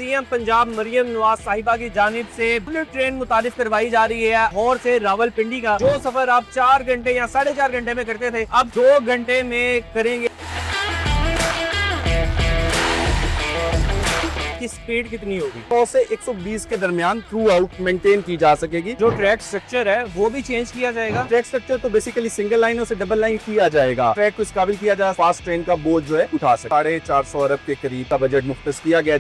CM Punjab Maryam Nawaz साहिबा की जानिब से बुलेट ट्रेन मुतारिफ करवाई जा रही है। लाहौर से रावलपिंडी का जो सफर आप 4 घंटे या 4.5 घंटे में करते थे, अब 2 घंटे में करेंगे। की स्पीड कितनी होगी? 100 से 120 के दरमियान थ्रू आउट मेंटेन की जा सकेगी। जो ट्रैक स्ट्रक्चर है वो भी चेंज किया जाएगा। ट्रैक स्ट्रक्चर तो बेसिकली सिंगल लाइनों से डबल लाइन किया जाएगा। ट्रैक को इस काबिल किया जाए फास्ट ट्रेन का बोझ जो है उठा सके। 450 अरब के करीब का बजट मुख्तस किया गया।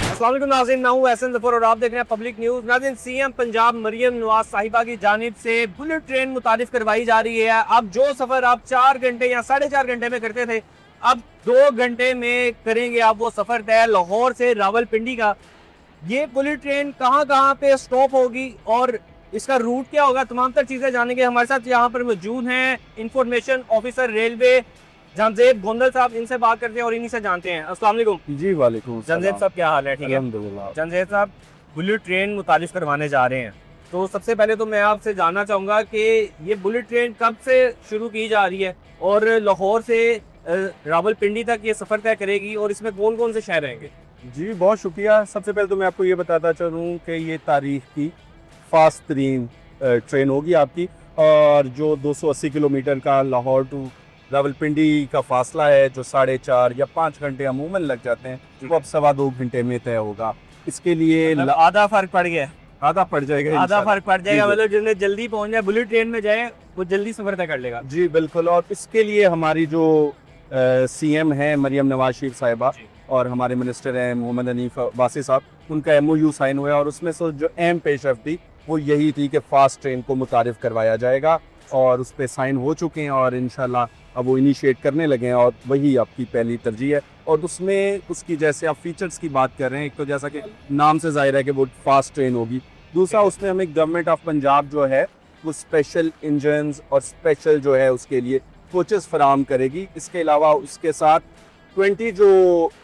अस्सलाम वालेकुम नाज़रीन, मैं हूं एहसन ज़फ़र और आप देख रहे हैं पब्लिक न्यूज़। नाज़रीन, सीएम पंजाब मरियम नवाज साहिबा की जानिब से बुलेट ट्रेन मुतारिफ करवाई जा रही है। अब जो सफर आप 4 घंटे या 4.5 घंटे में करते थे, अब 2 घंटे में करेंगे आप वो सफर तय लाहौर से रावलपिंडी का। ये बुलेट ट्रेन कहां पे स्टॉप होगी और इसका रूट क्या होगा, तमाम तर चीजें जानेंगे। हमारे साथ यहाँ पर मौजूद हैं information officer railway Jamshed Gondal साहब, इनसे बात करते हैं और इन्हीं से जानते हैं। अस्सलाम वालेकुम जी वालेकुम। जमशेद साहब, क्या हाल है? ठीक है अल्हम्दुलिल्लाह। जमशेद साहब, बुलेट ट्रेन मुतारिफ करवाने जा रहे हैं, तो सबसे पहले तो मैं आपसे जानना चाहूँगा कि ये बुलेट ट्रेन कब से शुरू की जा रही है और लाहौर से रावलपिंडी तक ये सफ़र तय करेगी और इसमें कौन कौन से शहर रहेंगे? जी बहुत शुक्रिया। सबसे पहले तो मैं आपको ये बताता चलूँ कि ये तारीख की फास्ट तरीन ट्रेन होगी आपकी, और जो 280 किलोमीटर का लाहौर टू रावलपिंडी का फासला है, जो 4.5 या 5 घंटे अमूमन लग जाते हैं, वो अब 2.25 घंटे में तय होगा। इसके लिए मतलब आधा फर्क पड़ गया। आधा पड़ जाएगा, आधा फर्क पड़ जाएगा। जी, मतलब जिसने जल्दी पहुंच जाए, बुलेट ट्रेन में जाए, वो जल्दी सफर तय कर लेगा। जी बिल्कुल। और इसके लिए हमारी जो सीएम है मरियम नवाज शरीफ साहिबा और हमारे मिनिस्टर हैं मोहम्मद हनीफ अब्बासी साहब, उनका MOU साइन हुआ है और उसमें से जो अहम पेशरफ थी वो यही थी कि फास्ट ट्रेन को मुतारिफ करवाया जाएगा, और उस पर साइन हो चुके हैं और इंशाल्लाह अब वो इनिशिएट करने लगे हैं, और वही आपकी पहली तरजीह है। और उसमें उसकी जैसे आप फीचर्स की बात कर रहे हैं, एक तो जैसा कि नाम से जाहिर है कि वो फास्ट ट्रेन होगी, दूसरा उसमें हमें गवर्नमेंट ऑफ पंजाब जो है वो स्पेशल इंजन्स और स्पेशल जो है उसके लिए कोचेस फराम करेगी। इसके अलावा उसके साथ 20 जो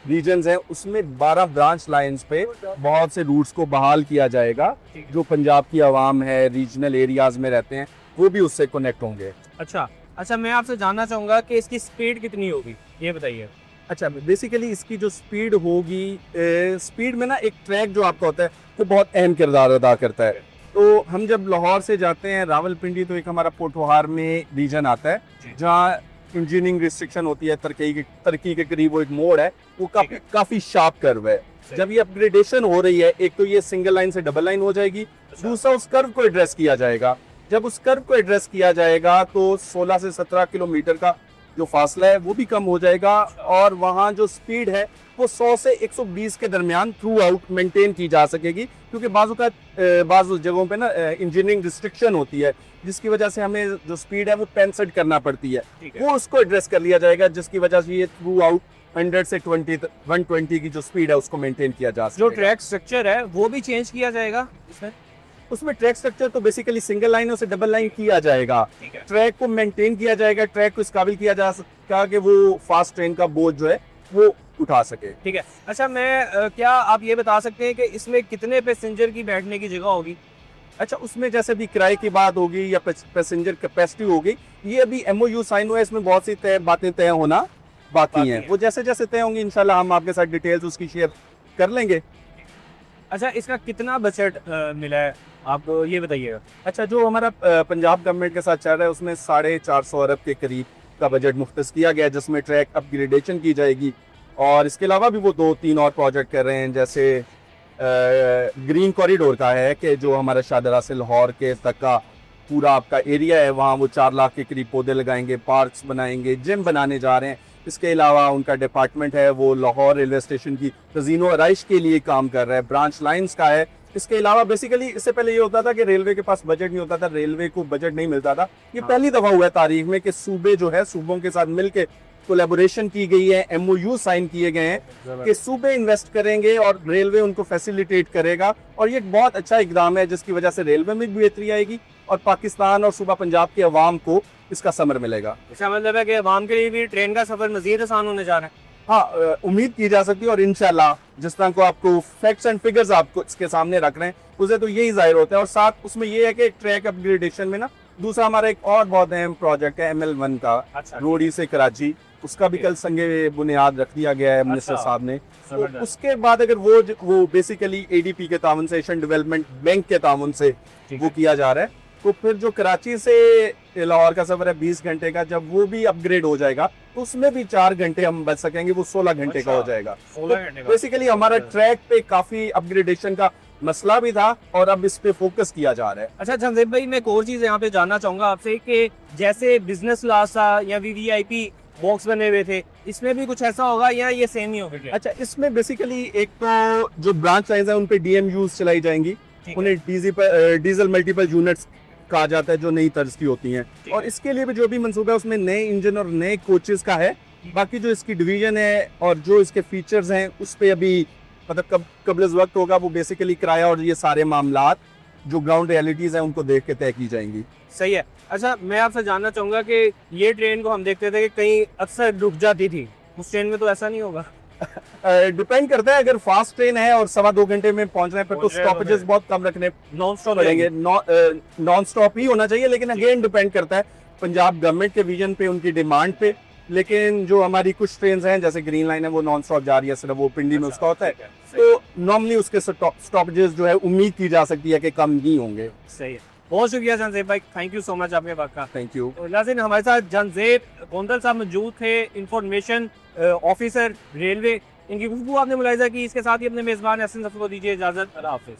रीजन्स हैं उसमें 12 ब्रांच लाइंस पे बहुत से रूट्स को बहाल किया जाएगा। जो पंजाब की आवाम है, रीजनल एरियाज में रहते हैं, वो भी उससे कनेक्ट होंगे। अच्छा, मैं आपसे जानना चाहूँगा कि इसकी स्पीड कितनी होगी, ये बताइए। अच्छा, बेसिकली इसकी जो स्पीड होगी, स्पीड में ना एक ट्रैक जो आपका होता है वो बहुत अहम किरदार अदा करता है। तो हम जब लाहौर से जाते हैं रावलपिंडी, तो एक हमारा पोठोहार में रीजन आता है जहाँ इंजीनियरिंग रिस्ट्रिक्शन होती है, तरक्की के करीब वो एक मोड़ है, वो काफी शार्प कर्व है। जब ये अपग्रेडेशन हो रही है, एक तो ये सिंगल लाइन से डबल लाइन हो जाएगी, दूसरा उस कर्व को एड्रेस किया जाएगा। जब उस कर्व को एड्रेस किया जाएगा तो 16 से 17 किलोमीटर का जो फासला है वो भी कम हो जाएगा, और वहाँ जो स्पीड है वो 100 से 120 के दरमियान थ्रू आउट मेंटेन की जा सकेगी, क्योंकि बाज़ जगहों पे ना इंजीनियरिंग रिस्ट्रिक्शन होती है, जिसकी वजह से हमें जो स्पीड है वो 65 करना पड़ती है, वो उसको एड्रेस कर लिया जाएगा, जिसकी वजह से ये थ्रू आउट 100 से 120 की जो स्पीड है उसको मेंटेन किया जा सकेगा। जो ट्रैक स्ट्रक्चर है वो भी चेंज किया जाएगा उसमें ट्रैक स्ट्रक्चर तो बेसिकली सिंगल लाइनों से डबल लाइन किया जाएगा। ट्रैक को मेंटेन किया जाएगा, ट्रैक को इस काबिल किया जा सका कि वो फास्ट ट्रेन का बोझ जो है वो उठा सके। ठीक है। अच्छा, क्या आप ये बता सकते हैं कि इसमें कितने पैसेंजर की बैठने की जगह होगी? अच्छा, उसमें जैसे भी किराए की बात होगी या पैसेंजर कैपेसिटी होगी, ये अभी MOU साइन हुआ है, इसमें बहुत सी बातें तय होना बाकी हैं। वो जैसे जैसे तय होंगी इंशाल्लाह हम आपके साथ डिटेल्स उसकी शेयर कर लेंगे। अच्छा, इसका कितना बजट मिला है, आप ये बताइएगा। अच्छा, जो हमारा पंजाब गवर्नमेंट के साथ चल रहा है उसमें 450 अरब के करीब का बजट मुख्तस किया गया है, जिसमें ट्रैक अपग्रेडेशन की जाएगी, और इसके अलावा भी वो 2-3 और प्रोजेक्ट कर रहे हैं। जैसे ग्रीन कॉरिडोर का है कि जो हमारा शाहदरा से लाहौर के तक का पूरा आपका एरिया है, वहाँ वो 4 लाख के करीब पौधे लगाएंगे, पार्क्स बनाएंगे, जिम बनाने जा रहे हैं। इसके अलावा उनका डिपार्टमेंट है वो लाहौर रेलवे स्टेशन की तज़ीनो आराइश के लिए काम कर रहा है, ब्रांच लाइंस का है। इसके अलावा बेसिकली इससे पहले ये होता था कि रेलवे के पास बजट नहीं होता था, रेलवे को बजट नहीं मिलता था। ये पहली दफा हुआ है तारीख में कि सूबे जो है सूबों के साथ मिलके कोलैबोरेशन की गई है, MOU साइन किए गए हैं कि सूबे इन्वेस्ट करेंगे और रेलवे उनको फैसिलिटेट करेगा, और ये एक बहुत अच्छा इकदाम है जिसकी वजह से रेलवे में भी बेहतरी आएगी और पाकिस्तान और सूबा पंजाब के अवाम को इसका समर मिलेगा। इसका मतलब है कि अवाम के लिए भी ट्रेन का सफर मजीद आसान होने जा रहा है। हाँ, उम्मीद की जा सकती है, और इंशाल्लाह जिस तरह को आपको फैक्ट्स एंड फिगर्स आपको इसके सामने रख रहे हैं उसे तो यही जाहिर होता है। और साथ उसमें ये है कि ट्रैक अपग्रेडेशन में ना दूसरा हमारा एक और बहुत अहम प्रोजेक्ट है ML1 का, रोड़ी से कराची, उसका भी कल संगे बुनियाद रख दिया गया है मिनिस्टर अच्छा। साहब ने। तो जबरदस्त। उसके बाद अगर वो बेसिकली एडीपी के ताउन से, एशियन डेवलपमेंट बैंक के ताउन से ठीक वो है। किया जा रहा है, तो फिर जो कराची से लाहौर का सफर है 20 घंटे का, जब वो भी अपग्रेड हो जाएगा तो उसमें भी 4 घंटे हम बच सकेंगे, वो 16 घंटे का हो अच्छा। जाएगा। 16 घंटे का। बेसिकली हमारा ट्रैक पे काफी अपग्रेडेशन का मसला भी था और अब इस पे फोकस किया जा रहा है। अच्छा जंजेब भाई, मैं एक और चीज़ यहाँ पे जानना चाहूँगा आपसे कि जैसे बिजनेस क्लास था या वीवीआईपी बॉक्स बने हुए थे, इसमें भी कुछ ऐसा होगा या ये सेम ही होगा? अच्छा, इसमें बेसिकली एक तो जो ब्रांच लाइन्स है उन पे डीएमयूज चलाई जाएंगी, ठीक है। उन्हें डीजल मल्टीपल यूनिट्स कहा जाता है जो नई तर्ज की होती हैं, ठीक और है। इसके लिए भी जो भी मंसूबा है उसमें नए इंजन और नए कोचेस का है। बाकी जो इसकी डिवीजन है और जो इसके फीचर्स हैं उस पे अभी मतलब कब वक्त होगा, वो बेसिकली किराया और ये सारे मामलात जो ग्राउंड रियलिटीज हैं उनको देख के तय की जाएंगी। सही है। अच्छा मैं आपसे जानना चाहूँगा कि ये ट्रेन को हम देखते थे कि कहीं अक्सर रुक जाती थी, उस ट्रेन में तो ऐसा नहीं होगा? डिपेंड करता है, अगर फास्ट ट्रेन है और 2.25 घंटे में पहुंच रहे हैं फिर तो पहुंच रहे हैं तो स्टॉपेजेस फिर बहुत कम रखने नॉन स्टॉप पड़ेंगे। नॉन स्टॉप ही होना चाहिए, लेकिन अगेन डिपेंड करता है पंजाब गवर्नमेंट के विजन पे, उनकी डिमांड पे। लेकिन जो हमारी कुछ ट्रेन हैं जैसे ग्रीन लाइन है वो नॉन स्टॉप जा रही है, सिर्फ वो पिंडी में उसका होता है, तो नॉर्मली उसके स्टॉपेजेस जो है उम्मीद की जा सकती है कि कम ही होंगे। सही है। बहुत शुक्रिया जंजेब भाई, थैंक यू सो मच आपके वक्त का। Thank you. तो नाज़रीन, हमारे साथ जंजेब गोंदल साहब मौजूद थे, इंफॉर्मेशन ऑफिसर रेलवे। इनकी गुफ्तगू आपने मुलाहिजा की। इसके साथ ही अपने मेज़बान एहसन सफ़ी को दीजिए इजाज़त। अल्लाह हाफ़िज़।